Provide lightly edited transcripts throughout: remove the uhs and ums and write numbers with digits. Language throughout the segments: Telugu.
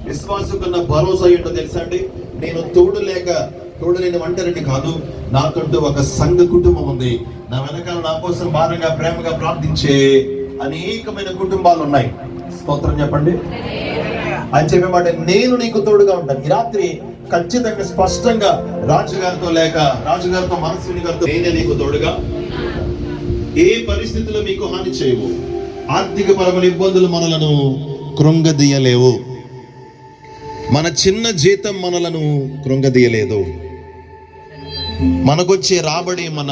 విశ్వాసకున్న భరోసా ఏంటో తెలుసా అండి? నేను తోడులేని ఒంటరిని కాదు, నాకంటూ ఒక సంఘ కుటుంబం ఉంది. నా వెనకాల నా కోసం భారంగా ప్రేమగా ప్రార్థించే అనేకమైన కుటుంబాలు ఉన్నాయి. స్తోత్రం చెప్పండి. అని చెప్పేమాట, నేను నీకు తోడుగా ఉంటాను. ఈ రాత్రి ఖచ్చితంగా స్పష్టంగా రాజుగారితో మనస్విని గారితో, నేనే నీకు తోడుగా, ఏ పరిస్థితుల్లో మీకు హాని చేయవు. ఆర్థిక పరమైన ఇబ్బందులు మనలను కృంగదీయలేవు. మన చిన్న జీతం మనలను కృంగదీయలేదు. మనకొచ్చే రాబడి మన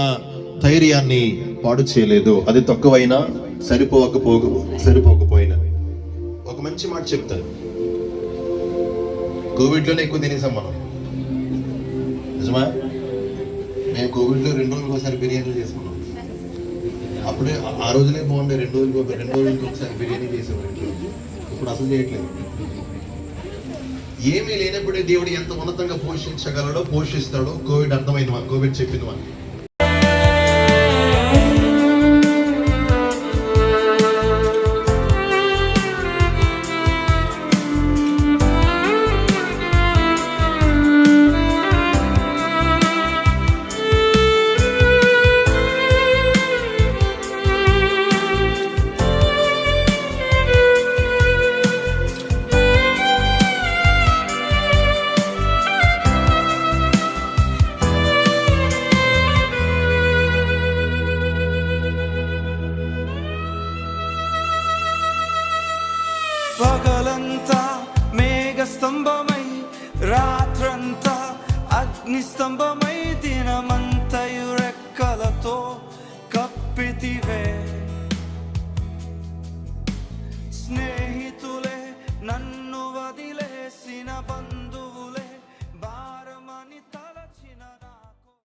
ధైర్యాన్ని పాడు చేయలేదు. అది తక్కువైనా సరిపోకపోయినా. ఒక మంచి మాట చెప్తాను, కోవిడ్లోనే ఎక్కువ తినేసాం మనం. నిజమా? మేము కోవిడ్లో 2 రోజులకు ఒకసారి బిర్యానీ చేసుకున్నాం. అప్పుడే ఆ రోజులే బాగుండే. 2 రోజులకి ఒకసారి బిర్యానీ చేసేవారు ఇంట్లో. ఇప్పుడు అసలు చేయట్లేదు. ఏమీ లేనప్పుడే దేవుడు ఎంత ఉన్నతంగా పోషించగలడో పోషిస్తాడో కోవిడ్ అర్థమైంది మనకు. కోవిడ్ చెప్పింది మనకి. పగలంతా మేఘస్తంభమై, రాత్రంతా అగ్నిస్తంభమై, దినమంతయు రెక్కలతో కప్పితివే. స్నేహితులే నన్ను వదిలే